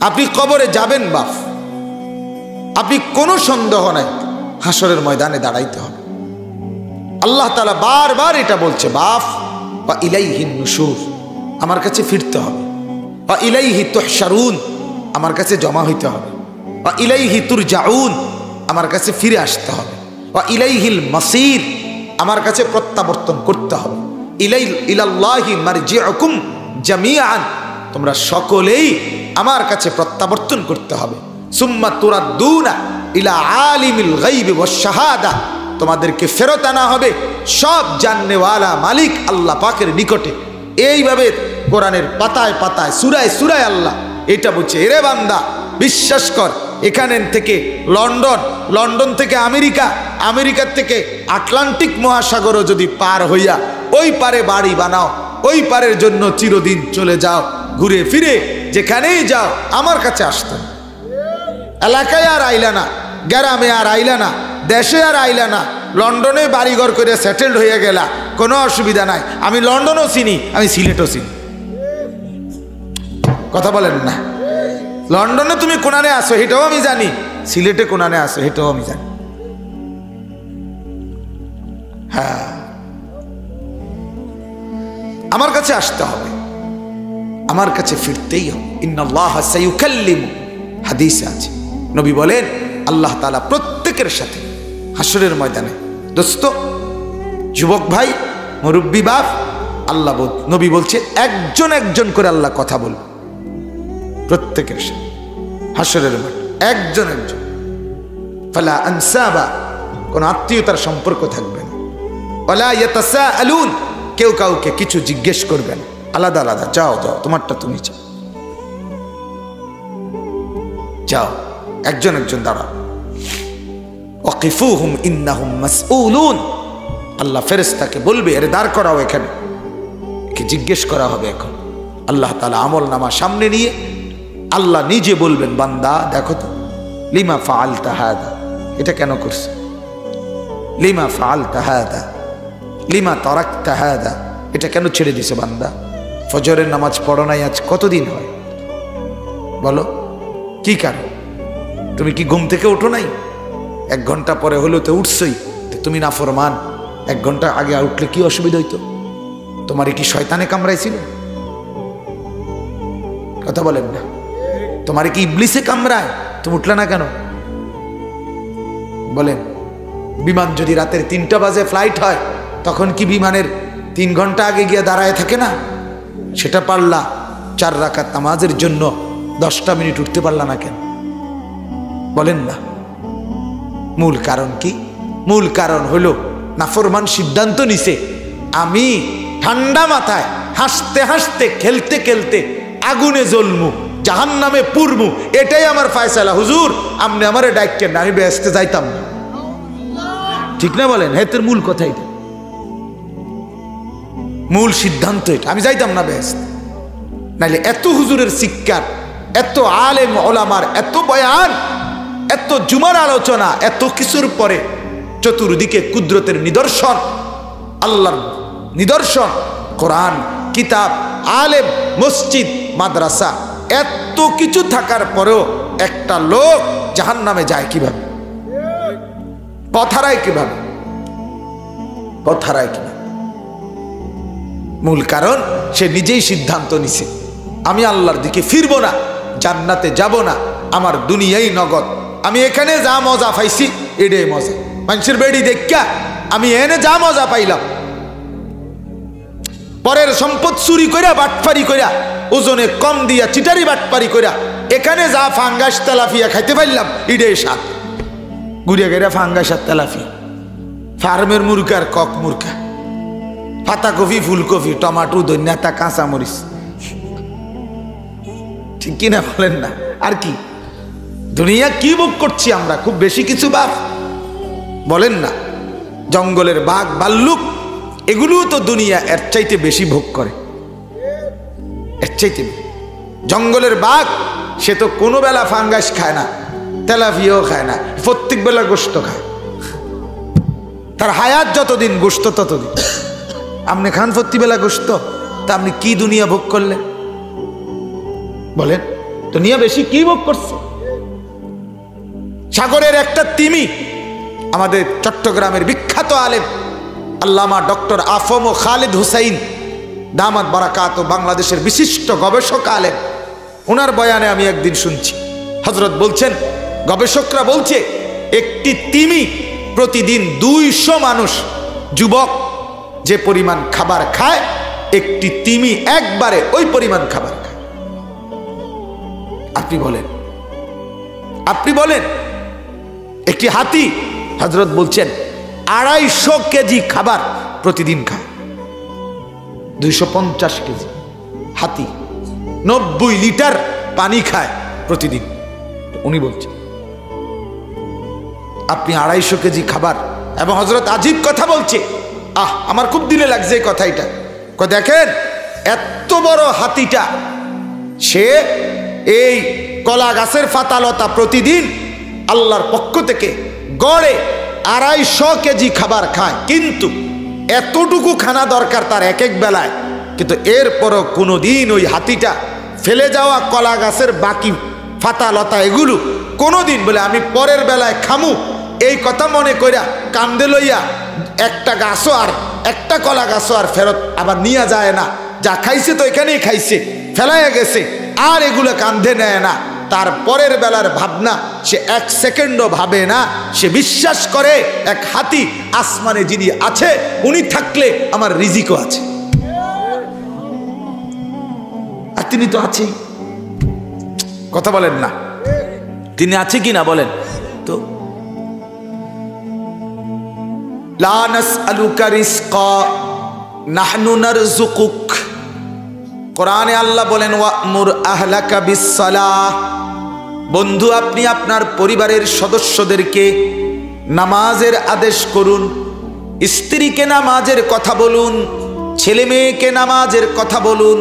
আপনি কবরে যাবেন বাপ, আপনি কোনো সন্দেহ নাই হাসরের ময়দানে দাঁড়াইতে হবে। আল্লাহ তাআলা বারবার এটা বলছে, বাপ বা ইলাইহিন নুশুর, আমার কাছে ফিরতে হবে। বা ইলাইহি তুহশারুন, আমার কাছে জমা হইতে হবে। বা ইলাইহি তুরজাউন, আমার কাছে ফিরে আসতে হবে। বা ইলাইহিল মাসির, আমার কাছে প্রত্যাবর্তন করতে হবে। ইলাল্লাহি মারজিউকুম জামিআন, তোমরা সকলেই আমার কাছে প্রত্যাবর্তন করতে হবে। সুম্মা তুরাদ্দুনা ইলা আলিমিল গায়বি ওয়াশ শাহাদা, তোমাদেরকে ফেরত আনা হবে সব জাননেওয়ালা মালিক আল্লাহ পাকের নিকটে। এইভাবে কোরআনের পাতায় পাতায় সূরায় সূরায় আল্লাহ এটা বলছে, এরে বান্দা বিশ্বাস কর, এখানে থেকে লন্ডন, লন্ডন থেকে আমেরিকা, আমেরিকার থেকে আটলান্টিক মহাসাগরও যদি পার হইয়া ওই পারে বাড়ি বানাও, ওই পারের জন্য চিরদিন চলে যাও, ঘুরে ফিরে যেখানেই যাও আমার কাছে আসতো। এলাকায় আর আইলা না, গ্রামে আর আইলা না, দেশে আর আইলা না, লন্ডনে বাড়িঘর করে সেটেলড হয়ে গেলা, কোনো অসুবিধা নাই। আমি লন্ডনও চিনি, আমি সিলেটও চিনি। কথা বলেন না? লন্ডনে তুমি কোনানে আসো এটাও আমি জানি, সিলেটে কোনানে আসো এটাও আমি জানি। হ্যাঁ, আমার কাছে আসতে হবে, আমার কাছে ফিরতেই হবে। ইন্নাল্লাহা সায়ুকাল্লিমু, হাদিসে আছে, নবী বলেন আল্লাহ তাআলা প্রত্যেকের সাথে হাসরের ময়দানে, দোস্ত, যুবক ভাই, মুরব্বী বাপ, আল্লাহ নবী বলছে একজন একজন করে আল্লাহ কথা বলবে প্রত্যেকের সাথে হাসরের মাঠে, একজন একজন। ফালা আনসাবা, কোন আত্মীয়তার সম্পর্ক থাকবে না। ওয়ালা ইয়াতাসাআলুন, কেউ কাউকে কিছু জিজ্ঞেস করবে না, আলাদা আলাদা, যাও যাও তোমারটা তুমি যাও, যাও, একজন একজন দাঁড়াও। ওয়াকিফুহুম ইন্নাহুম মাসউলুন, আল্লাহ ফেরেশতাকে বলবে, এর দাঁড় করাও, এখানে কি জিজ্ঞেস করা হবে এখন। আল্লাহ তাআলা আমল নামা সামনে নিয়ে আল্লাহ নিজে বলবেন, বান্দা দেখো তো, লিমা ফাআলতা হাদা, এটা কেন করছো? লিমা ফাআলতা হাদা, লিমা তারাকতা হাদা, এটা কেন ছেড়ে দিছো বান্দা? ফজরের নামাজ পড়ো নাই আজ কতদিন হয় বলো, কি কারণ? তুমি কি ঘুম থেকে ওঠো নাই? 1 ঘন্টা পরে হলেও তো উঠছই, তুমি নাফরমান। 1 ঘন্টা আগে উঠলে কি অসুবিধা হইতো? তোমার কি শয়তানে কামড়াইছিল? কথা বলেন না? তোমার কি ইবলিসে কামড়ায়? তুমি উঠলে না কেন বলেন? বিমান যদি রাতের 3টা বাজে ফ্লাইট হয়, তখন কি বিমানের 3 ঘন্টা আগে গিয়ে দাঁড়ায় থাকে না? সেটা পারলা 4 রাকাত নামাজের জন্য 10টা মিনিট উঠতে পারলা না কেন বলেন না? মূল কারণ কি? মূল কারণ হলো নাফরমান সিদ্ধান্ত নিছে, আমি ঠান্ডা মাথায় হাসতে হাসতে খেলতে খেলতে আগুনে জ্বলমু, জাহান্নামে পুরমু, এটাই আমার ফয়সালা। হুজুর আপনি আমারে ডাকেন না, আমি বেহেশতে যাইতাম না। ঠিক না বলেন? হেতের মূল কথা এটা, মূল সিদ্ধান্ত এটা, আমি যাইতাম না বেহেশত। নাইলে এত হুজুরের শিক্ষার, এত আলেম ওলামার এত বয়ান, এত জুমার আলোচনা, এত কিছুর পরে চতুর্দিকে কুদরতের নিদর্শন, আল্লাহর নিদর্শন, কোরআন, কিতাব, আলেম, মসজিদ, মাদ্রাসা, এত কিছু থাকার পরেও একটা লোক জাহান্নামে যায় কিভাবে? পথ হারায় কিভাবে? পথ হারায় কিভাবে? মূল কারণ সে নিজেই সিদ্ধান্ত নিছে, আমি আল্লাহর দিকে ফিরবো না, জান্নাতে যাব না, আমার দুনিয়াই নগদ, আমি এখানে যা মজা পাইছি এটাই মজা। মানুষের বেড়ি দেখা আমি এনে যা মজা পাইলাম, পরের সম্পদ চুরি কইরা বাটপারি কইরা ওজনে কম দিয়া চিটারি বাটপারি কইরা এখানে যা ফাঙ্গাস তেলাফিয়া খাইতে পারলাম এটাই স্বাদ। ঘুরিয়া গেরা ফাঙ্গাস আর তেলাফিয়া, ফার্মের মুরগার কক মুরগা, পাতাকপি, ফুলকপি, টমাটো, ধনিয়া, কাঁচা মরিচ, ঠিক কিনা বলেন না? আর কি দুনিয়া কি ভোগ করছি আমরা? খুব বেশি কিছু বাপ বলেন না? জঙ্গলের বাঘ ভাল্লুক এগুলো তো দুনিয়া এর চাইতে বেশি ভোগ করে, এর চাইতে। জঙ্গলের বাঘ সে তো কোনো বেলা ফাঙ্গাস খায় না, তেলাপিয়াও খায় না, প্রত্যেক বেলা গোশত খায়, তার হায়াত যতদিন গোশত ততদিন। আপনি খান প্রত্যেক বেলা গোশত, তা আপনি কি দুনিয়া ভোগ করলেন বলেন? দুনিয়া বেশি কি ভোগ করছে? সাগরের একটা তিমি, আমাদের চট্টগ্রামের বিখ্যাত আলেম আল্লামা ডক্টর আফম খালিদ হুসাইন দামাত বারাকাত, বাংলাদেশের বিশিষ্ট গবেষক আলেম, ওনার বয়ানে আমি একদিন শুনছি, হযরত বলছেন, গবেষকরা বলছে একটি তিমি প্রতিদিন 200 মানুষ, যুবক যে পরিমাণ খাবার খায়, একটি তিমি একবারে ওই পরিমাণ খাবার খায়। আপনি বলেন একটি হাতি, হযরত বলছেন 250 কেজি খাবার প্রতিদিন খায়, 250 কেজি। হাতি 90 লিটার পানি খায় প্রতিদিন, উনি বলছেন আপনি 250 কেজি খাবার। এবং হযরত আজীব কথা বলছে, আমার খুব দিলে লাগছে এই কথাটা। দেখেন এত বড় হাতিটা, সে এই কলা গাছের পাতালতা প্রতিদিন আল্লাহর পক্ষ থেকে গড়ে 250 কেজি খাবার খায়, কিন্তু এতটুকু খানা দরকার তার এক এক বেলায়, কিন্তু এরপরও কোনোদিন ওই হাতিটা ফেলে যাওয়া কলা গাছের বাকি পাতালতা এগুলো কোনোদিন বলে আমি পরের বেলায় খামু এই কথা মনে কইরা কান্দে লইয়া একটা গাছও আর একটা কলা গাছও আর ফেরত আবার নিয়ে যায় না, যা খাইছে তো এখানেই খাইছে, ফেলাইয়া গেছে, আর এগুলো কান্দে নেয় না। তার পরের বেলার ভাবনা সে 1 সেকেন্ডও ভাবে না, সে বিশ্বাস করে এক হাতি আসমানে যিনি আছে উনি থাকলে আমার রিজিকও আছে, আর তিনি তো আছেই। কথা বলেন না, তিনি আছে কি না বলেন তো? লা নাসআলুকা রিজকা নাহনু নারযুকুক, কোরআনে আল্লাহ বলেন ওয়া'মুর আহলাকা বিস-সালাহ, বন্ধু আপনি আপনার পরিবারের সদস্যদেরকে নামাজের আদেশ করুন, স্ত্রীকে নামাজের কথা বলুন, ছেলে মেয়েকে নামাজের কথা বলুন,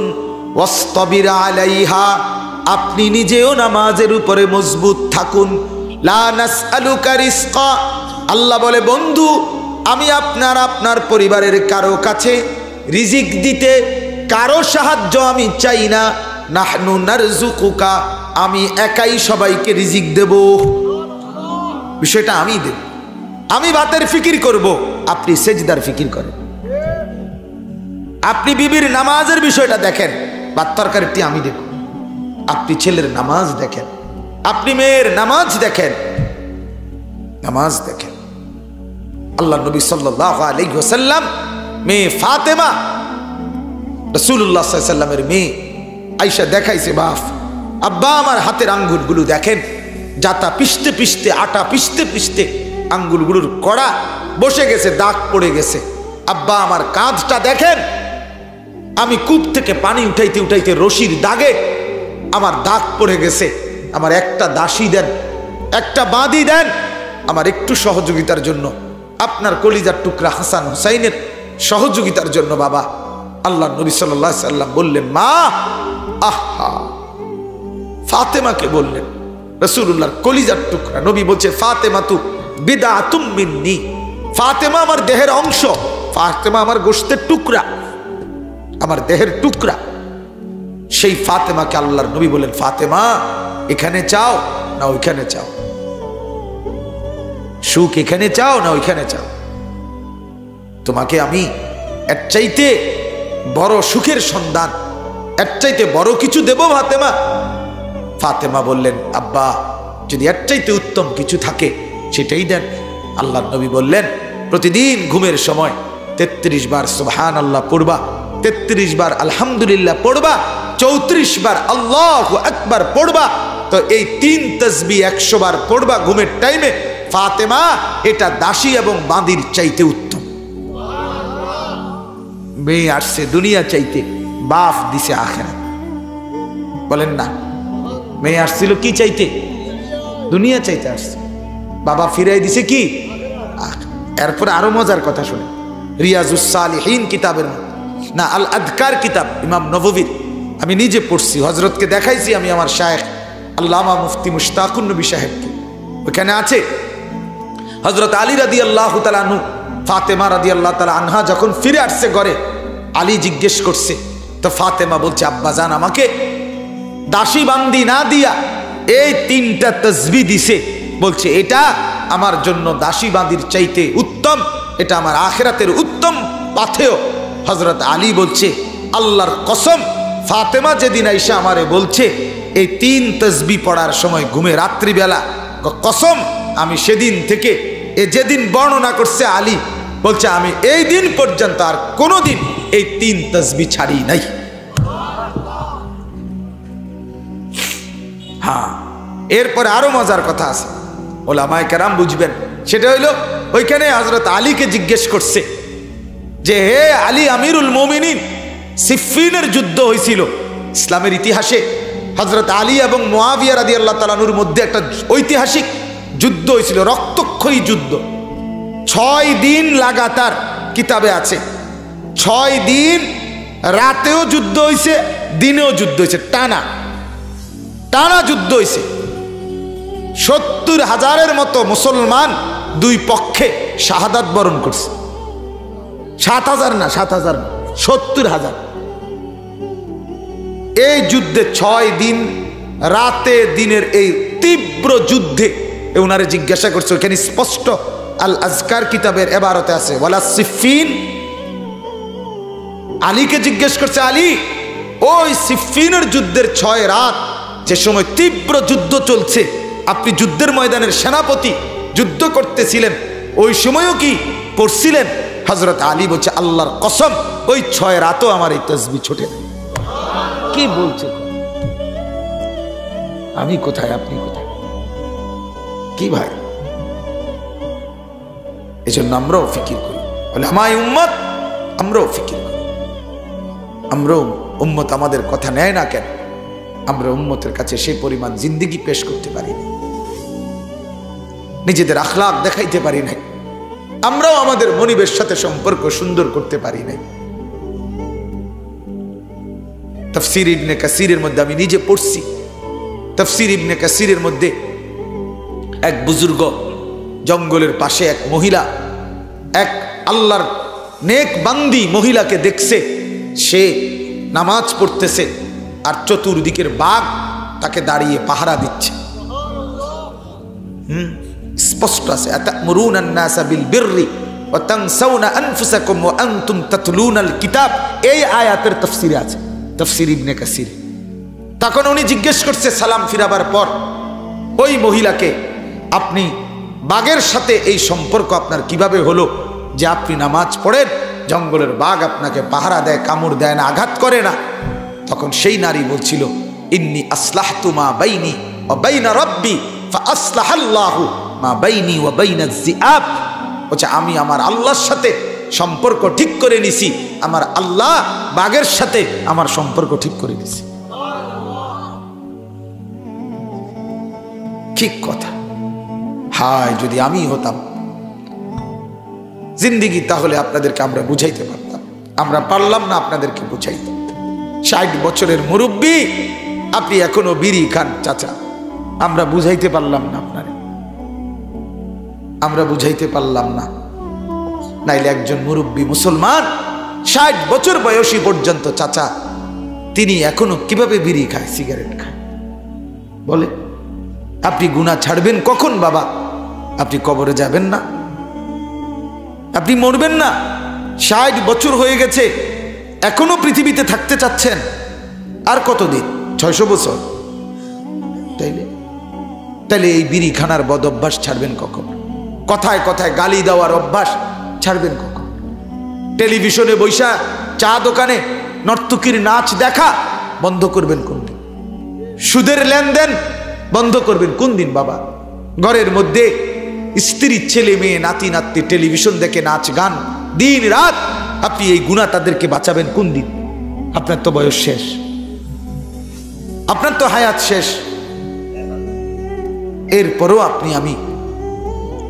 ওয়াসতাবির আলাইহা, আপনি নিজেও নামাজের উপরে মজবুত থাকুন। লা নাসআলুকা রিজকা, আল্লাহ বলে বন্ধু আমি আপনার পরিবারের কারো কাছে রিজিক দিতে কারো সাহায্য আমি চাই না, নাহনু নারযুকুকা, আমি একাই সবাইকে রিজিক দেব, বিষয়টা আমি দেব। আমি ভাতের ফিকির করব, আপনি সেজদার ফিকির করেন। আপনি বিবির নামাজের বিষয়টা দেখেন, ভাত তরকারিটি আমি দেখব, আপনি ছেলের নামাজ দেখেন, আপনি মেয়ের নামাজ দেখেন, নামাজ দেখেন। আল্লাহ নবী সাল্লাল্লাহু আলাইহি ওয়াসাল্লাম মেয়ে ফাতেমা, রাসূলুল্লাহ সাল্লাল্লাহু আলাইহি ওয়াসাল্লামের মেয়ে আয়েশা দেখাইছে, বাপ আব্বা আমার হাতের আঙ্গুলগুলো দেখেন, জাতা পিষতে পিষতে, আটা পিষতে পিষতে আঙ্গুলগুলোর কড়া বসে গেছে, দাগ পড়ে গেছে। আব্বা আমার কাঁধটা দেখেন, আমি কূপ থেকে পানি উঠাইতে উঠাইতে রশির দাগে আমার দাগ পড়ে গেছে, আমার একটা দাসী দেন, একটা বাঁধি দেন আমার একটু সহযোগিতার জন্য, আপনার কলিজার টুকরা হাসান হুসাইনের সহযোগিতার জন্য। বাবা আল্লাহ নবী সাল্লাল্লাহু আলাইহি ওয়াসাল্লাম বললেন মা, আহা, ফাতেমাকে বললেন, রাসূলুল্লাহর কলিজার টুকরা। নবী বলছে ফাতেমা তু বিদআতুম মিন্নি, ফাতেমা আমার দেহের অংশ, ফাতেমা আমার গোশতের টুকরা, আমার দেহের টুকরা। সেই ফাতেমাকে আল্লাহর নবী বলেন, ফাতেমা এখানে চাও না ওইখানে চাও, সুখ এখানে চাও না ওইখানে চাও, তোমাকে আমি এর চাইতে বড় সুখের সন্ধান, এর চাইতে বড় কিছু দেব ফাতেমা। ফাতেমা বললেন, আব্বা যদি এর চাইতে উত্তম কিছু থাকে সেটাই দেন। আল্লাহর নবী বললেন, প্রতিদিন ঘুমের সময় 33 বার সুবহানাল্লাহ পড়বা, 33 বার আলহামদুলিল্লাহ পড়বা, 34 বার আল্লাহু আকবার পড়বা, তো এই 3 তাসবিহ 100 বার পড়বা ঘুমের টাইমে। ফাতেমা এটা দাসী এবং বাঁদির চাইতে উত্তম। মেয়ে আসছে দুনিয়া চাইতে, বাপ দিছে আখিরাত। বলেন না, মেয়ে আসছিল কি চাইতে? দুনিয়া চাইতে আসছে, বাবা ফিরাই দিছে কি? এরপরে আরো মজার কথা শুনে, রিয়াজুস সালিহিন কিতাবের না আল আদকার কিতাব ইমাম নববীর আমি নিজে পড়ছি, হযরতকে দেখাইছি আমি আমার শায়েখ আল্লামা মুফতি মুশতাকুন নবী সাহেবকে। ওখানে আছে হযরত আলী রাদিয়াল্লাহু তাআলা আনহু, ফাতেমা রাদিয়াল্লাহু তাআলা আনহা যখন ফিরে আসছে ঘরে, আলী জিজ্ঞেস করছে, তো ফাতেমা বলছে, আব্বা জান আমাকে দাসী বান্দি না দিয়া এই 3টা তাসবিহ দিছে, বলছে এটা আমার জন্য দাসী বান্দির চাইতে উত্তম, এটা আমার আখিরাতের উত্তম পাথেয়। হযরত আলী বলছে আল্লাহর কসম, ফাতেমা যেদিন আইসা আমারে বলছে এই 3 তাসবিহ পড়ার সময় ঘুমে রাত্রিবেলা, কসম আমি সেদিন থেকে যেদিন বর্ণনা করছে আলী বলছে আমি এই দিন পর্যন্ত আর কোনোদিন এই 3 তাসবিহ ছাড়ি নাই। হ্যাঁ, এরপরে আরো মজার কথা আছে, ওলামায়ে কেরাম বুঝবেন। সেটা হইল ওইখানে হযরত আলীকে জিজ্ঞেস করছে যে হে আলী আমিরুল মুমিনিন, সিফফিনের যুদ্ধ হয়েছিল ইসলামের ইতিহাসে। হযরত আলী এবং মুয়াবিয়া রাদিয়াল্লাহু তাআলা আনহুর মধ্যে একটা ঐতিহাসিক যুদ্ধ হয়েছিল, রক্তক্ষয়ী যুদ্ধ। 6 দিন লাগাতার, কিতাবে আছে 6 দিন রাতেও যুদ্ধ হয়েছে, দিনেও যুদ্ধ হয়েছে, টানা টানা যুদ্ধ হয়েছে। 70,000-এর মতো মুসলমান দুই পক্ষে শাহাদাত বরণ করছে। 7,000 না, 7,000 না, 70,000। এই যুদ্ধে 6 দিন রাতে দিনের এই তীব্র যুদ্ধে ওনারে জিজ্ঞাসা করছে, ওখানে স্পষ্ট আল আজকার কিতাবের এবারতে আছে ওয়ালা সিফফিন। আলীকে জিজ্ঞেস করছে, আলী ওই সিফফিনের যুদ্ধের 6 রাত যে সময় তীব্র যুদ্ধ চলছে, আপনি যুদ্ধের ময়দানের সেনাপতি, যুদ্ধ করতেছিলেন, ওই সময়ও কি পড়ছিলেন? হযরত আলী বলছে আল্লাহর কসম ওই 6 রাতও আমার এই তাসবিহ ছোটে না। কি বলছে? আমি কোথায়, আপনি কোথায়? কি ভাই, এজন্য আমরাও ফিকির করি, বলে আমার উম্মত, আমরাও ফিকির করি। আমরাও উম্মত আমাদের কথা নেয় না কেন? আমরা উম্মতের কাছে সেই পরিমাণ জিন্দেগি পেশ করতে পারি না, নিজেদের আখলাক দেখাইতে পারি নাই, আমরাও আমাদের মনিবের সাথে সম্পর্ক সুন্দর করতে পারি নাই। তাফসীর ইবনে কাসিরের মধ্যে আমি নিজে পড়ছি, তাফসীর ইবনে কাসিরের মধ্যে এক বুজুর্গ, জঙ্গলের পাশে এক মহিলা, এক আল্লাহর নেক বান্দি মহিলাকে দেখছে, সে নামাজ পড়তেছে আর চতুর্দিকের বাঘ তাকে দাঁড়িয়ে পাহারা দিচ্ছে। স্পষ্ট আছে, আতা'মুরুনা আন-নাসা বিল বিররি ওয়া তানসাউনা আনফুসাকুম ওয়া আনতুম তাতলুনাল কিতাব। এই আয়াতের তাফসীরে আছে, তাফসীর ইবনে কাসির। তখন উনি জিজ্ঞেস করছে সালাম ফিরাবার পর ওই মহিলাকে, আপনি বাঘের সাথে এই সম্পর্ক আপনার কিভাবে হলো যে আপনি নামাজ পড়েন, জঙ্গলের বাঘ আপনাকে পাহারা দেয়, কামড় দেয় না, আঘাত করে না? তখন সেই নারী বলছিল, ইন্নী আসলাহতু মা বাইনি ওয়া বাইনা রাব্বি ফাআসলাহাল্লাহু মা বাইনি ওয়া বাইনাজ যিআব। বলছে আমি আমার আল্লাহর সাথে সম্পর্ক ঠিক করে নিছি, আমার আল্লাহ বাঘের সাথে আমার সম্পর্ক ঠিক করে দিয়েছে। ঠিক কথা। হায় যদি আমি হতাম জিন্দেগি, তাহলে আপনাদেরকে আমরা বুঝাইতে পারতাম, আমরা পারলাম না আপনাদেরকে বুঝাইতে। 60 বছরের মুরব্বী, আপনি এখনো বিড়ি খান চাচা, আমরা বুঝাইতে পারলাম না আপনারে, আমরা বুঝাইতে পারলাম না। নাইলে একজন মুরব্বী মুসলমান 60 বছর বয়সী পর্যন্ত চাচা, তিনি এখনো কিভাবে বিড়ি খায়, সিগারেট খায়? বলে আপনি গুনাহ ছাড়বেন কখন বাবা? আপনি কবরে যাবেন না, আপনি মরবেন না, 60 বছর হয়ে গেছে, এখনো পৃথিবীতে থাকতে চাচ্ছেন, আর কতদিন? 600 বছর। তাইলে এই বিড়ি খানার বদ অভ্যাস ছাড়বেন কখন? কথায় কথায় গালি দেওয়ার অভ্যাস ছাড়বেন কখন? টেলিভিশনে বৈশা চা দোকানে নর্তকীর নাচ দেখা বন্ধ করবেন কোন দিন? সুদের লেনদেন বন্ধ করবেন কোন দিন বাবা? ঘরের মধ্যে স্ত্রী, ছেলে মেয়ে, নাতি নাতনি টেলিভিশন দেখে নাচ গান দিন রাত, আপনি এই গুনাহ তাদেরকে বাঁচাবেন কোন দিন? আপনার তো বয়স শেষ, আপনার তো হায়াত শেষ, এরপরও আপনি আমি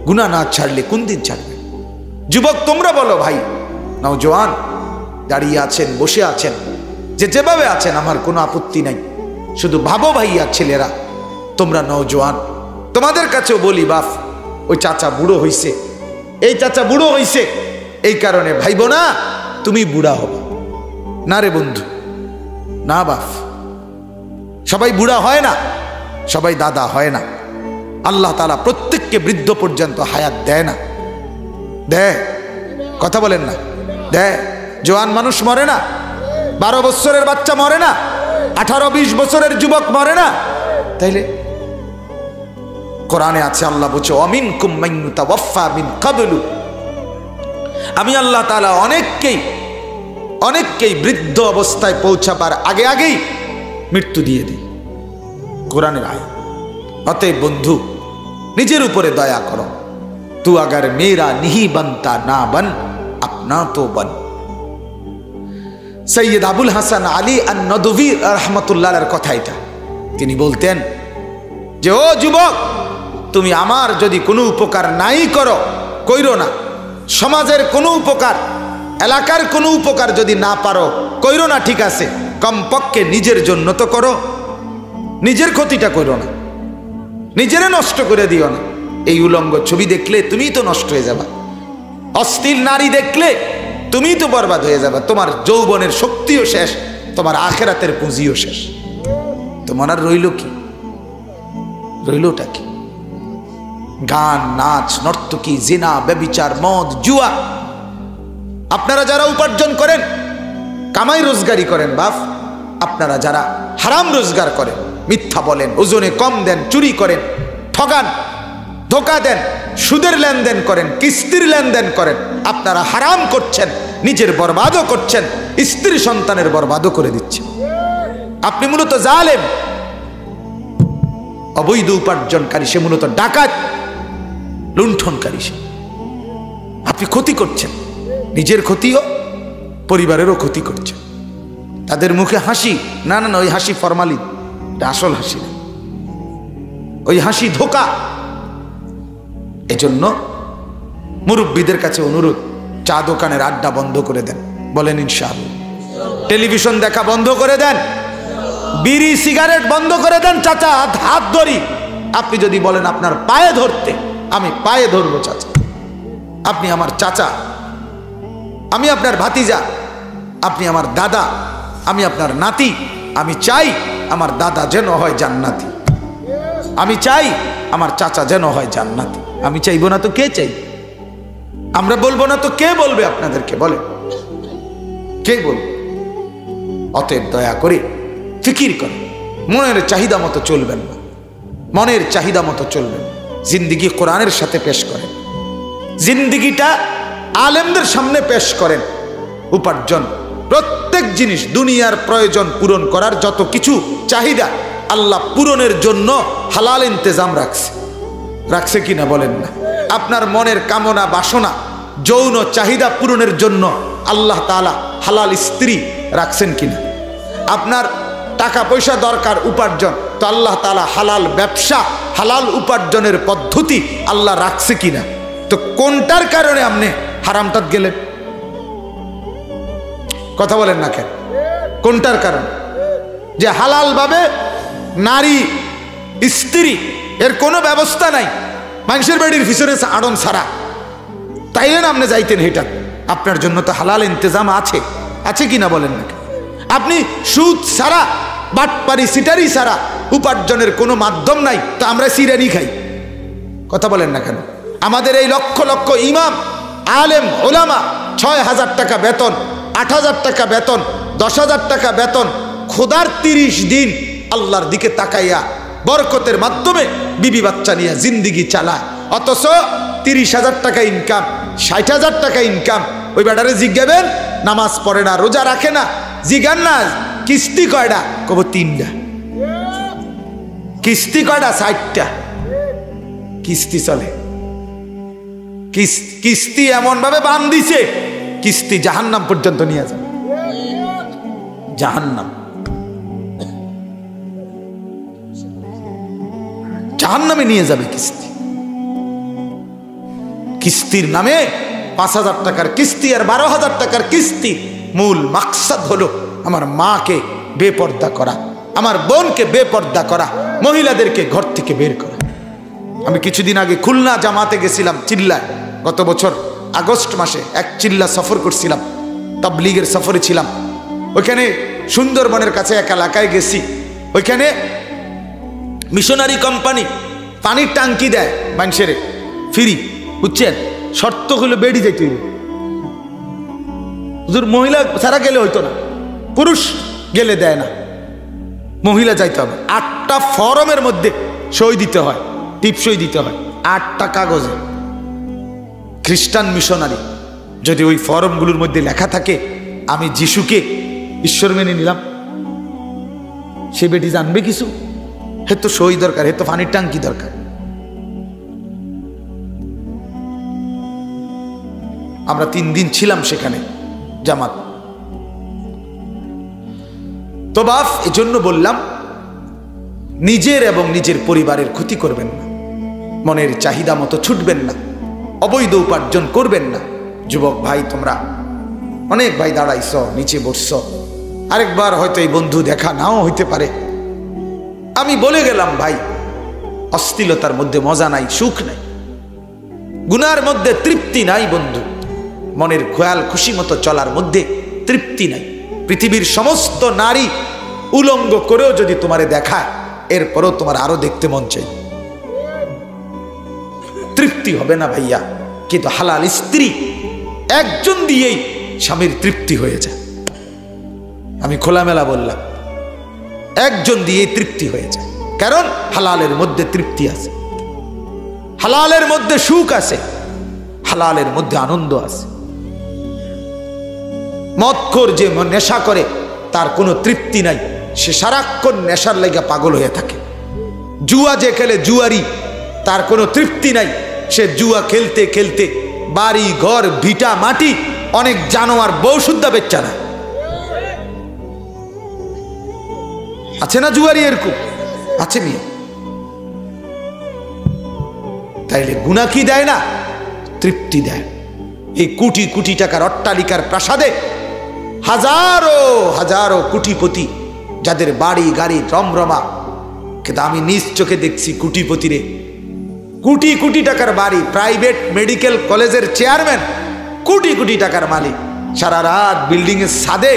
গুনাহ না ছাড়লে কোন দিন ছাড়বেন? যুবক তোমরা বলো ভাই, নওজোয়ান দাঁড়িয়ে আছেন, বসে আছেন, যে যেভাবে আছেন আমার কোনো আপত্তি নাই, শুধু ভাবো ভাইয়া ছেলেরা, তোমরা নওজোয়ান, তোমাদের কাছেও বলি বাপ, ওই চাচা বুড়ো হইছে, এই চাচা বুড়ো হইছে, এই কারণে ভাইবো না তুমি বুড়া হবা না রে বন্ধু, না বাপ, সবাই বুড়া হয় না, সবাই দাদা হয় না। আল্লাহ তাআলা প্রত্যেককে বৃদ্ধ পর্যন্ত হায়াত দেয় না? দেয়? কথা বলেন না। দেয়। জওয়ান মানুষ মরে না? 12 বছরের বাচ্চা মরে না? 18-20 বছরের যুবক মরে না? তাইলে কোরআনে আছে, আল্লাহ বলছে অমিনকুম মান ইউতাওয়াফা মিন ক্বাবলু, আমি আল্লাহ তাআলা অনেককেই বৃদ্ধ অবস্থায় পৌঁছাবার আগেই মৃত্যু দিয়ে দিই। কোরআনের আয়াত। অতএব বন্ধু, নিজের উপরে দয়া করো। তু আগার মেরা নিহি বনতা না বন, আপনা তো বন। সৈয়দ আবুল হাসান আলী আন-নদভী রাহমাতুল্লাহর কথা এটা। তিনি বলতেন যে, ও যুবক, তুমি আমার যদি কোনো উপকার নাই করো, কইরো না। সমাজের কোনো উপকার, এলাকার কোনো উপকার যদি না পারো, কইরো না, ঠিক আছে, কমপক্ষে নিজের জন্য তো করো। নিজের ক্ষতিটা করো না, নিজেরে নষ্ট করে দিও না। এই উলঙ্গ ছবি দেখলে তুমিই তো নষ্ট হয়ে যাবা। অশ্লীল নারী দেখলে তুমিই তো বরবাদ হয়ে যাবা। তোমার যৌবনের শক্তিও শেষ, তোমার আখেরাতের পুঁজিও শেষ। তোমার আর রইল কি? রইলটা কি? গান, নাচ, নর্তকী, জিনা, ব্যভিচার, মদ, জুয়া। আপনারা যারা উপার্জন করেন, কামাই রোজগারি করেন বাপ, আপনারা যারা হারাম রোজগার করেন, মিথ্যা বলেন, ওজনে কম দেন, চুরি করেন, ঠগান, ধোকা দেন, সুদের লেনদেন করেন, কিস্তির লেনদেন করেন, আপনারা হারাম করছেন, নিজের বরবাদও করছেন, স্ত্রী সন্তানের বরবাদও করে দিচ্ছেন। আপনি মূলত জালেম, অবৈধ উপার্জনকারী, সে মূলত ডাকাত, লুণ্ঠনকারী। সে আপনি ক্ষতি করছেন, নিজের ক্ষতিও, পরিবারেরও ক্ষতি করছেন। তাদের মুখে হাসি, না না না, ওই হাসি ফরমালি, এটা আসল হাসি না, ওই হাসি ধোকা। এজন্য মুরব্বীদের কাছে অনুরোধ, চা দোকানের আড্ডা বন্ধ করে দেন, বলেন ইনশাআল্লাহ। টেলিভিশন দেখা বন্ধ করে দেন, বিড়ি সিগারেট বন্ধ করে দেন। চাচা, হাত ধরি। আপনি যদি বলেন আপনার পায়ে ধরতে, আমি পায়ে ধরবো চাচা। আপনি আমার চাচা, আমি আপনার ভাতিজা, আপনি আমার দাদা, আমি আপনার নাতি। আমি চাই আমার দাদা যেন হয় জান্নাতি, আমি চাই আমার চাচা যেন হয় জান্নাতি। আমি চাইবো না তো কে চাই? আমরা বলবো না তো কে বলবে আপনাদেরকে? বলে কে বলবে? অতএব দয়া করে ফিকির করে, মনের চাহিদা মতো চলবেন না, মনের চাহিদা মতো চলবেন। জিন্দিগি কোরআনের সাথে পেশ করেন, জিন্দিগিটা আলেমদের সামনে পেশ করেন। উপার্জন, প্রত্যেক জিনিস, দুনিয়ার প্রয়োজন পূরণ করার যত কিছু চাহিদা আল্লাহ পূরণের জন্য হালাল ইন্তেজাম রাখছে কিনা বলেন না? আপনার মনের কামনা, বাসনা, যৌন চাহিদা পূরণের জন্য আল্লাহ তাআলা হালাল স্ত্রী রাখছেন কিনা? আপনার টাকা পয়সা দরকার, উপার্জন, তো আল্লাহ তাআলা হালাল ব্যবসা, হালাল উপার্জনের পদ্ধতি আল্লাহ রাখছে কিনা? তো কোনটার কারণে আপনি হারামটাত গেলেন? কথা বলেন না কেন? কোনটার কারণ? যে হালাল ভাবে নারী স্ত্রী এর কোনো ব্যবস্থা নাই, মানুষের বাড়ির পিছনে আড়ন ছাড়া, তাইলে না আপনি যাইতেন হেঁটা। আপনার জন্য তো হালাল ইন্তজাম আছে, আছে কিনা বলেন না? আপনি সুদ ছাড়া, বাটপারি, সিটারি ছাড়া উপার্জনের কোনো মাধ্যম নাই, তো আমরা সিরানি খাই। কথা বলেন না কেন? আমাদের এই লক্ষ লক্ষ ইমাম, আলেম, ওলামা 6,000 টাকা বেতন, 8,000 টাকা বেতন, 10,000 টাকা বেতন, খোদার 30 দিন আল্লাহর দিকে তাকাইয়া বরকতের মাধ্যমে বিবি বাচ্চা নিয়ে জিন্দিগি চালায়। অথচ 30,000 টাকা ইনকাম, 60,000 টাকা ইনকাম। ওই বেটারে জিজ্ঞাবেন, নামাজ পড়ে না, রোজা রাখে না, জিজ্ঞান না কিস্তি কয়টা, কব 3টা। কিস্তি কয়টা? 60টা কিস্তি চলে। কিস্তি এমন ভাবে বান দিছে, কিস্তি জাহান্নাম পর্যন্ত নিয়ে যাবে। জাহান্নাম, জাহান্নামে নিয়ে যাবে কিস্তি। কিস্তির নামে 5,000 টাকার কিস্তি আর 12,000 টাকার কিস্তি। মূল মাকসাদ হলো আমার মাকে বেপর্দা করা, আমার বোনকে বেপর্দা করা, মহিলাদেরকে ঘর থেকে বের করা। আমি কিছুদিন আগে খুলনা জামাতে গেছিলাম, চিল্লায়। গত বছর আগস্ট মাসে এক চিল্লা সফর করছিলাম, তাবলীগের সফরে ছিলাম। ওইখানে সুন্দরবনের কাছে এক এলাকায় গেছি। ওইখানে মিশনারি কোম্পানি পানির টাঙ্কি দেয় মানুষের ফ্রি, বুঝছেন? শর্ত হলো বেড়ি যেতে হইবে, হুজুর মহিলা ছাড়া গেলে হইতো না, পুরুষ গেলে দেয় না, মহিলা যাইতে হবে। 8টা ফরমের মধ্যে সই দিতে হয়, টিপসই দিতে হয় 8টা কাগজে। খ্রিস্টান মিশনারি যদি ওই ফরমগুলোর মধ্যে লেখা থাকে আমি যিশুকে ঈশ্বর মেনে নিলাম, সে বেটি জানবে কিছু? হে তো সই দরকার, হে তো পানির টাঙ্কি দরকার। আমরা 3 দিন ছিলাম সেখানে জামাত। তো বাপ, এজন্য বললাম নিজের এবং নিজের পরিবারের ক্ষতি করবেন না, মনের চাহিদা মতো ছুটবেন না, অবৈধ উপার্জন করবেন না। যুবক ভাই, তোমরা অনেক ভাই দাঁড়াইছ, নিচে বসছ, আরেকবার হয়তো এই বন্ধু দেখা নাও হইতে পারে। আমি বলে গেলাম ভাই, অশ্লীলতার মধ্যে মজা নাই, সুখ নাই, গুনার মধ্যে তৃপ্তি নাই বন্ধু, মনের খয়াল খুশি মতো চলার মধ্যে তৃপ্তি নাই। পৃথিবীর সমস্ত নারী উলঙ্গ করেও যদি তোমারে দেখায়, এরপরও তোমার আরো দেখতে মন চাই, তৃপ্তি হবে না ভাইয়া। কিন্তু হালাল স্ত্রী একজন দিয়েই স্বামীর তৃপ্তি হয়ে যায়। আমি খোলামেলা বললাম, একজন দিয়েই তৃপ্তি হয়ে যায়, কারণ হালালের মধ্যে তৃপ্তি আছে, হালালের মধ্যে সুখ আছে, হালালের মধ্যে আনন্দ আছে। মদখোর যে নেশা করে তার কোনো তৃপ্তি নাই, সে সারাক্ষণ নেশার লাগা পাগল হয়ে থাকে। জুয়া যে খেলে জুয়ারি, তার কোনো তৃপ্তি নাই, সে জুয়া খেলতে খেলতে বাড়ি ঘর ভিটা মাটি অনেক জানোয়ার বউ শুদ্ধা বেচ্চা না আছে না? জুয়ারি এরকম আছে মিয়া। তাইলে গুনাহ কি দেয় না? তৃপ্তি দেয়। এই কোটি কোটি টাকার অট্টালিকার প্রাসাদে হাজারো হাজারো কোটিপতি, যাদের বাড়ি গাড়ি রমরমা, কিন্তু আমি নিজ চোখে দেখছি কোটিপতিরে, কোটি কোটি টাকার বাড়ি, প্রাইভেট মেডিকেল কলেজের চেয়ারম্যান, কোটি কোটি টাকার মালিক, সারা রাত বিল্ডিং এর ছাদে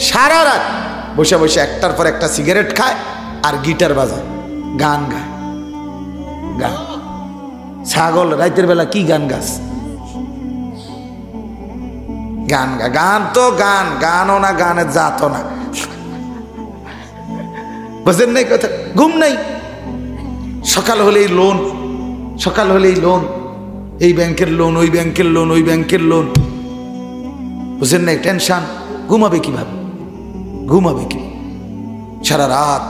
সারা রাত বসে বসে একটার পর একটা সিগারেট খায় আর গিটার বাজায়, গান গায়। গান, ছাগল রাতের বেলা কি গান গাছ? গান গা, গান তো গান, গানও না, গানের জাতও না, বুঝেন নাই কথা? ঘুম নাই, সকাল হলেই লোন, সকাল হলেই লোন, এই ব্যাংকের লোন, ওই ব্যাংকের লোন, ওই ব্যাংকের লোন, বুঝেন নাই? টেনশন, ঘুমাবে কিভাবে? ঘুমাবে কি? সারা রাত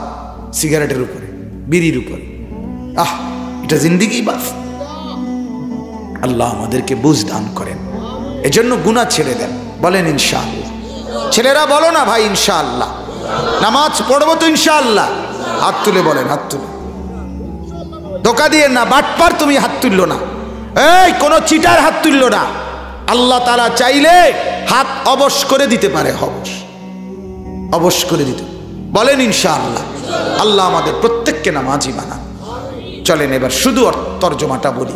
সিগারেটের উপরে, বিড়ির উপরে। আহ, এটা জিন্দিগি বাস। আল্লাহ আমাদেরকে বুঝ দান করেন, এজন্য গুনাহ ছেড়ে দেন। বলেন ইনশাআল্লাহ। ছেলেরা বলো না ভাই ইনশাআল্লাহ। নামাজ পড়বো তো ইনশাআল্লাহ। হাত তুলে বলেন, হাত তুলে। ধোকা দিয়ে না, বাটপার তুমি হাত তুললো না, এই কোন চিটার হাত তুললো না। আল্লাহ তাআলা চাইলে হাত অবশ করে দিতে পারে, অবশ করে দিতে। বলেন ইনশাআল্লাহ। আল্লাহ আমাদের প্রত্যেককে নামাজি বানান। চলেন এবার শুধু তর্জমাটা বলি।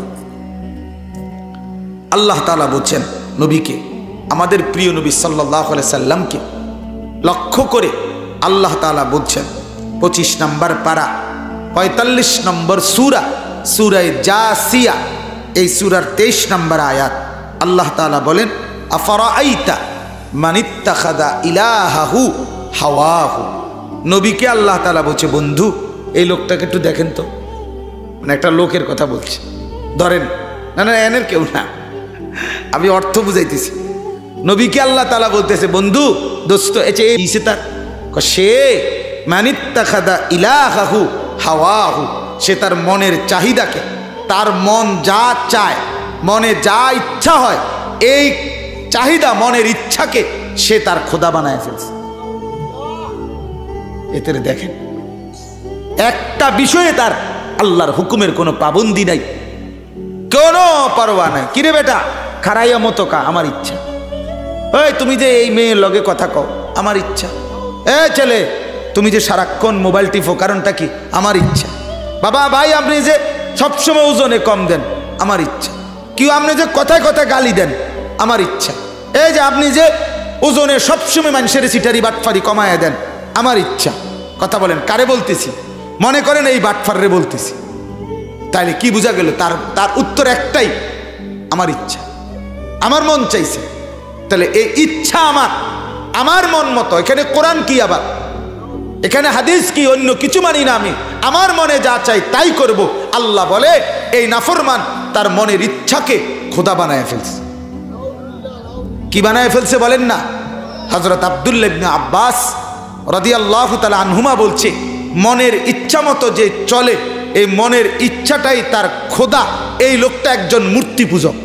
আল্লাহ তাআলা বলছেন নবীকে, আমাদের প্রিয় নবী সাল্লাল্লাহু আলাইহি সাল্লামকে লক্ষ্য করে আল্লাহ তাআলা বলছেন 25 নম্বর পারা 45 নম্বর সূরা, সূরা জাসিয়া, এই সূরার 23 নম্বর আয়াত। আল্লাহ তাআলা বলেন, আফরাআইতা মানিত্তাখাযা ইলাহাহু হাওয়াহু। নবীকে আল্লাহ তাআলা বলছে, বন্ধু এই লোকটাকে একটু দেখেন তো। মানে একটা লোকের কথা বলছে, ধরেন, না না এনের কেউ না, আমি অর্থ বুঝাইতেছি। নবীকে আল্লাহ তাআলা বলতেছে, বন্ধু দোস্ত, এসে তার সে মানিত্তাখাযা ইলাহাহু হাওয়াহু, সে তার মনের চাহিদাকে, তার মন যা চায়, মনে যা ইচ্ছা হয়, এই চাহিদা মনের ইচ্ছাকে সে তার খোদা বানায় ফেলছে। এতে দেখেন একটা বিষয়ে তার আল্লাহর হুকুমের কোনো পাবন্দি নাই, কোনো পরোয়া নাই। কিরে বেটা, খারাইয়া মতো কা, আমার ইচ্ছা। এই তুমি যে এই মেয়ের লগে কথা কও, আমার ইচ্ছা। এ ছেলে, তুমি যে সারাক্ষণ মোবাইল টিপো, কারণটা কি? আমার ইচ্ছা। বাবা ভাই, আপনি যে সবসময় ওজনে কম দেন, আমার ইচ্ছা। কেউ আপনি যে কথায় কথায় গালি দেন, আমার ইচ্ছা। এই যে আপনি যে ওজনে সবসময় মানুষের সিটারি বাটফারি কমায় দেন, আমার ইচ্ছা। কথা বলেন, কারে বলতেছি? মনে করেন এই বাটফাররে বলতেছি, তাইলে কি বোঝা গেল? তার উত্তর একটাই, আমার ইচ্ছা, আমার মন চাইছে। তাহলে এই ইচ্ছা আমার মন মতো। এখানে কোরআন কি, আবার এখানে হাদিস কি, অন্য কিছু মানি না আমি। আমার মনে যা চাই তাই করব। আল্লাহ বলে এই নাফরমান তার মনের ইচ্ছাকে খোদা বানায় ফেলছে। কি বানায় ফেলছে বলেন না? হযরত আব্দুল্লাহ ইবনে আব্বাস রাদিয়াল্লাহু তাআলা আনহুমা বলছে, মনের ইচ্ছা মতো যে চলে, এই মনের ইচ্ছাটাই তার খোদা। এই লোকটা একজন মূর্তি পূজক।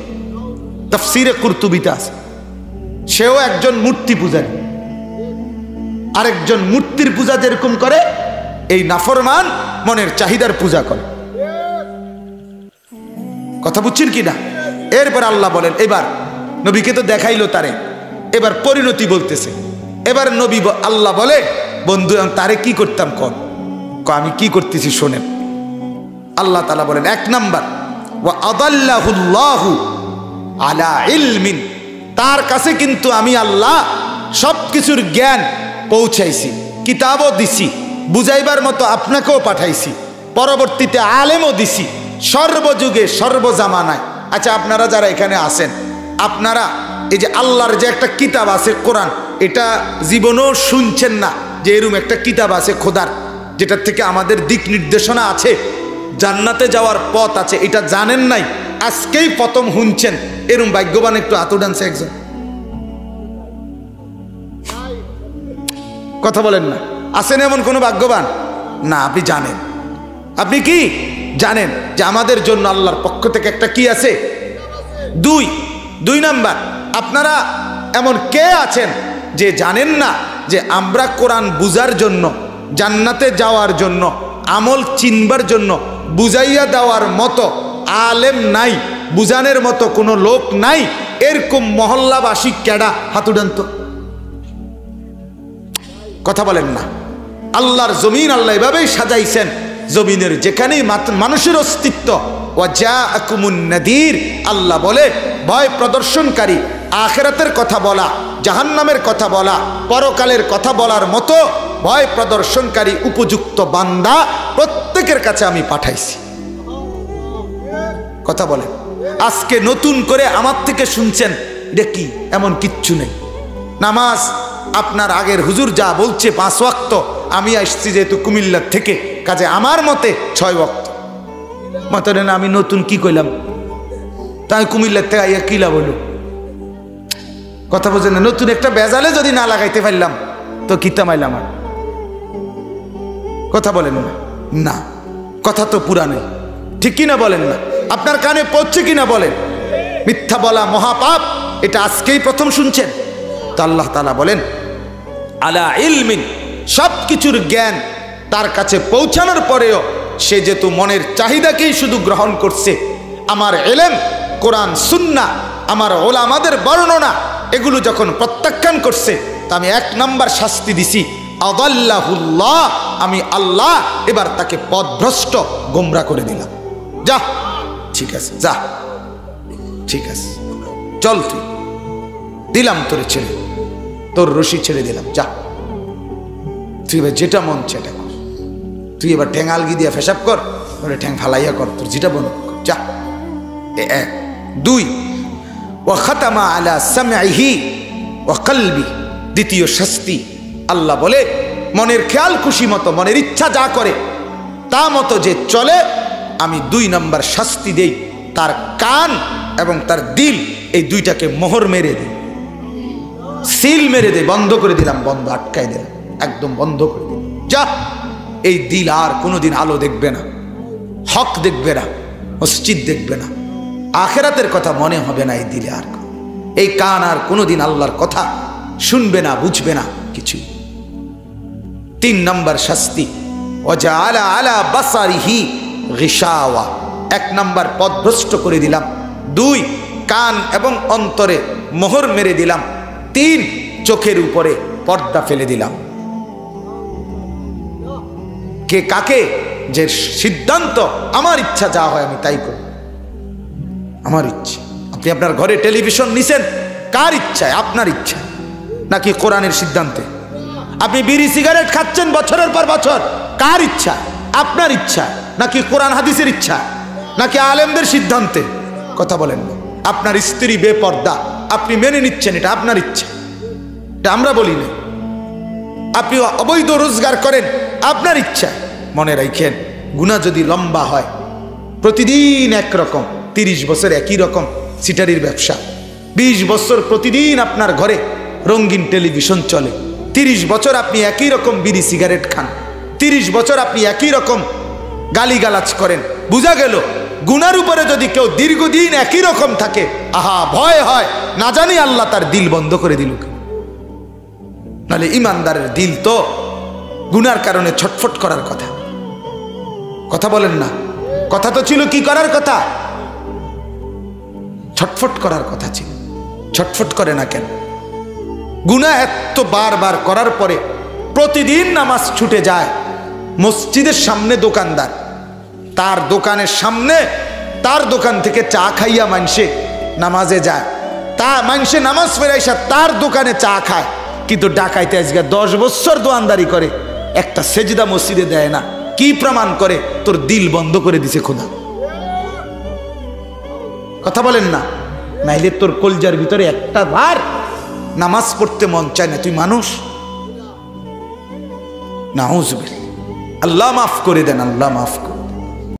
তাফসীরে কুরতুবিতে আছে, সেও একজন মূর্তি পূজারী। আরেকজন মূর্তির পূজা যেরকম করে, এই নাফরমান মনের চাহিদার পূজা করে। কথা বুঝছেন কি না? এরপর আল্লাহ বলেন, এবার নবীকে তো দেখাইলো তারে, এবার পরিণতি বলতেছে। এবার নবী আল্লাহ বলে, বন্ধু তারে কি করতাম কর? আমি কি করতেছি শোনেন। আল্লাহ তাআলা বলেন, 1 নাম্বার, ওয়া আদাল্লাহুল্লাহু আলা ইলমিন, তার কাছে কিন্তু আমি আল্লাহ সব কিছুর জ্ঞান পৌঁছাইছি, কিতাবও দিছি, বুঝাইবার মতো আপনাকেও পাঠাইছি, পরবর্তীতে আলেমও দিছি, সর্বযুগে সর্বজামানায়। আচ্ছা, আপনারা যারা এখানে আছেন, আপনারা এই যে আল্লাহর যে একটা কিতাব আছে কোরআন, এটা জীবনেও শুনছেন না যে এরকম একটা কিতাব আছে খোদার, যেটার থেকে আমাদের দিক নির্দেশনা আছে, জান্নাতে যাওয়ার পথ আছে, এটা জানেন নাই, আজকেই প্রথম শুনছেন। এরকম ভাগ্যবান একটু হাত উঠানছে একজন। কথা বলেন না, আছেন এমন কোনো ভাগ্যবান? না, আপনি জানেন। আপনি কি জানেন যে আমাদের জন্য আল্লাহর পক্ষ থেকে একটা কি আছে? 2 নাম্বার, আপনারা এমন কে আছেন যে জানেন না যে আমরা কোরআন বুঝার জন্য, জান্নাতে যাওয়ার জন্য, আমল চিনবার জন্য বুঝাইয়া দেওয়ার মতো আলেম নাই, বুঝানোর মতো কোনো লোক নাই? এরকম মহল্লাবাসী কেডা? হাত উঠান তো। কথা বলেন না। আল্লাহর জমিন আল্লাহ এভাবেই সাজাইছেন, জমিনের যেখানেই মানুষের অস্তিত্ব, ওয়া জাআকুমুন নাদির, আল্লাহ বলে ভয় প্রদর্শনকারী, আখিরাতের কথা বলা, জাহান্নামের কথা বলা, পরকালের কথা বলার মতো ভয় প্রদর্শনকারী উপযুক্ত বান্দা প্রত্যেকের কাছে আমি পাঠাইছি। কথা বলেন। আজকে নতুন করে আমার থেকে শুনছেন, এটা কি? এমন কিচ্ছু নেই। নামাজ আপনার আগের হুজুর যা বলছে 5 ওয়াক্ত, আমি আসছি যেহেতু কুমিল্লার থেকে, কাজে আমার মতে 6 ওয়াক্ত। মতনে না, আমি নতুন কি কইলাম? তাই কুমিল্লার থেকে আইয়া কিলা বলল। কথা বোঝেন না? নতুন একটা বেজালে যদি না লাগাইতে পারলাম তো কিতামাইলাম আর। কথা বলেন না? না, কথা তো পুরানো, ঠিক কিনা বলেন না? আপনার কানে পড়ছে কিনা বলেন? মিথ্যা বলা মহাপাপ, এটা আজকেই প্রথম শুনছেন তো? আল্লাহ তাআলা বলেন আলা ইলমিন, সব কিছুর জ্ঞান তার কাছে পৌঁছানোর পরেও সে যেহেতু মনের চাহিদাকেই শুধু গ্রহণ করছে, আমার ইলম, কোরআন সুন্নাহ, আমার ওলামাদের বর্ণনা, এগুলো যখন প্রত্যাখ্যান করছে, তা আমি 1 নাম্বার শাস্তি দিছি, আদাল্লাহুল্লাহ, আমি আল্লাহ এবার তাকে পথভ্রষ্ট, গোমরা করে দিলাম। যা, ঠিক আছে, যা, ঠিক আছে, চল, তুই দিলাম তোরে ছেড়ে, তোর রশি ছেড়ে দিলাম, যা, তুই এবার যেটা মন সেটা কর, তুই এবার ঠ্যাং আলগি দিয়া পেশাব কর, ওরে ঠ্যাং ফালাইয়া কর, তোর যেটা মন কর, যা। 1 2 ওয়া খাতামা আলা সামঈহি ওয়া কলবি, দ্বিতীয় শাস্তি আল্লাহ বলে মনের খেয়াল খুশি মতো, মনের ইচ্ছা যা করে তা মতো যে চলে, আমি 2 নাম্বার শাস্তি দেই, তার কান এবং তার দিল, এই দুইটাকে মোহর মেরে দিই, সিল মেরে দেয়, বন্ধ করে দিলাম, বন্ধ আটকাই দিলাম, একদম বন্ধ করে দিলাম। যা, এই দিল আর কোনোদিন আলো দেখবে না, হক দেখবে না, মসজিদ দেখবে না, আখিরাতের কথা মনে হবে না এই দিলে। আর এই কান আর কোনোদিন আল্লাহর কথা শুনবে না, বুঝবে না কিছু। 3 নাম্বার শাস্তি, ওয়াজআলা আলা বাসারিহি গিশাওয়া, 1 নাম্বার পথভ্রষ্ট করে দিলাম, 2 কান এবং অন্তরে মোহর মেরে দিলাম, 3 চোখের উপরে পর্দা ফেলে দিলাম। কে কাকে? যে সিদ্ধান্ত আমার ইচ্ছা যা হয় আমি তাই করব, আমার ইচ্ছা। আপনি আপনার ঘরে টেলিভিশন নিছেন কার ইচ্ছায়? আপনার ইচ্ছা নাকি কোরআনের সিদ্ধান্তে? আপনি বিড়ি সিগারেট খাচ্ছেন বছরের পর বছর, কার ইচ্ছা? আপনার ইচ্ছা নাকি কোরআন হাদিসের ইচ্ছা নাকি আলেমদের সিদ্ধান্তে? কথা বলেন না। আপনার স্ত্রী বেপর্দা, আপনি মেনে নিচ্ছেন, এটা আপনার ইচ্ছা, এটা আমরা বলি না। আপনি অবৈধ রোজগার করেন, আপনার ইচ্ছা। মনে রাখেন, গুনাহ যদি লম্বা হয়, প্রতিদিন একরকম, 30 বছর একই রকম সিটারির ব্যবসা, 20 বছর প্রতিদিন আপনার ঘরে রঙিন টেলিভিশন চলে, 30 বছর আপনি একই রকম বিড়ি সিগারেট খান, 30 বছর আপনি একই রকম গালিগালাজ করেন, বোঝা গেল গুনার উপরে যদি কেউ দীর্ঘদিন একই রকম থাকে, আহা ভয় হয়, না জানি আল্লাহ তার দিল বন্ধ করে দিল। নাহলে ইমানদারের দিল তো গুনার কারণে ছটফট করার কথা। কথা বলেন না। কথা তো ছিল কি করার কথা? ছটফট করার কথা ছিল। ছটফট করে না কেন? গুনাহ এত বারবার করার পরে প্রতিদিন নামাজ ছুটে যায়। মসজিদের সামনে দোকানদার, তার দোকানের সামনে, তার দোকান থেকে চা খাইয়া মানুষে নামাজে যায়, তা মানুষে নামাজ ফেরাইসা তার দোকানে চা খায়, কিন্তু ডাকাইতে আজকে 10 বছর দোয়ানদারি করে, একটা সেজদা মসজিদে দেয় না। কি প্রমাণ করে? তোর দিল বন্ধ করে দিছে খোদা। কথা বলেন না। নাইলে তোর কলজার ভিতরে একটা বার নামাজ পড়তে মন চায় না, তুই মানুষ? নাউজুবিল্লাহ। আল্লাহ মাফ করে দেন, আল্লাহ মাফ করে।